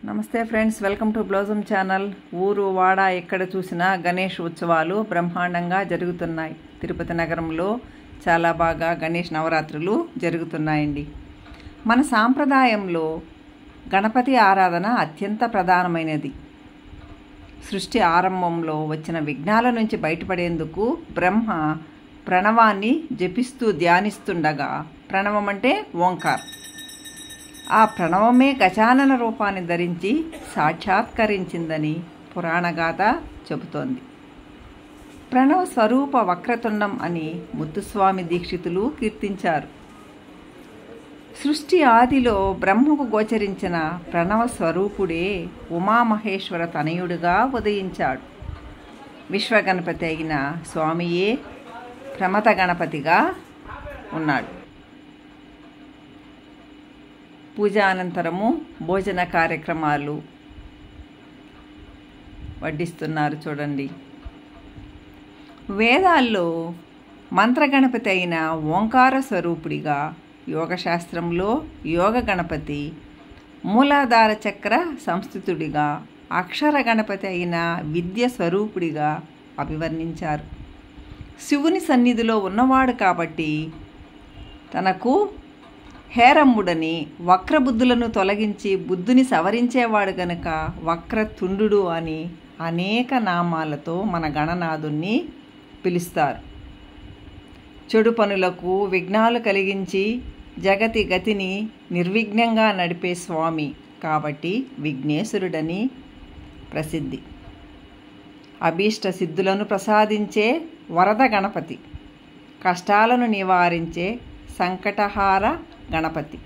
నమస్తే friends, welcome to బ్లౌజమ్ channel. ఊరు వాడ ఎక్కడ చూసినా గణేష్ ఉత్సవాలు బ్రహ్మాండంగా జరుగుతున్నాయి. తిరుపతి నగరంలో చాలా బాగా గణేష్ నవరాత్రులు జరుగుతున్నాయండి. మన సాంప్రదాయంలో గణపతి ఆరాధన అత్యంత ప్రధానమైనది. సృష్టి ఆరంభంలో వచ్చిన విఘ్నాల నుంచి బయటపడేందుకు బ్రహ్మ ప్రణవాన్ని జపిస్తూ ధ్యానిస్తుండగా, ప్రణవం అంటే ఓంకార్, ఆ ప్రణవమే గజానన రూపాన్ని ధరించి సాక్షాత్కరించిందని పురాణగాథ చెబుతోంది. ప్రణవ స్వరూప వక్రతుండం అని ముత్తుస్వామి దీక్షితులు కీర్తించారు. సృష్టి ఆదిలో బ్రహ్మకు గోచరించిన ప్రణవ స్వరూపుడే ఉమామహేశ్వర తనయుడిగా ఉదయించాడు. విశ్వగణపతి అయిన స్వామియే ప్రమథ గణపతిగా ఉన్నాడు. పూజ అనంతరము భోజన కార్యక్రమాలు వడ్డిస్తున్నారు చూడండి. వేదాల్లో మంత్రగణపతి అయిన ఓంకార స్వరూపుడిగా, యోగశాస్త్రంలో యోగ గణపతి, మూలాధార చక్ర సంస్థితుడిగా, అక్షర గణపతి అయిన విద్య స్వరూపుడిగా అభివర్ణించారు. శివుని సన్నిధిలో ఉన్నవాడు కాబట్టి తనకు హేరంబుడని, వక్రబుద్ధులను తొలగించి బుద్ధుని సవరించేవాడు గనుక వక్రతుండు అని అనేక నామాలతో మన గణనాథుణ్ణి పిలుస్తారు. చెడు పనులకు విఘ్నాలు కలిగించి జగతి గతిని నిర్విఘ్నంగా నడిపే స్వామి కాబట్టి విఘ్నేశ్వరుడని ప్రసిద్ధి. అభీష్ట సిద్ధులను ప్రసాదించే వరద గణపతి, కష్టాలను నివారించే సంకటహార గణపతి.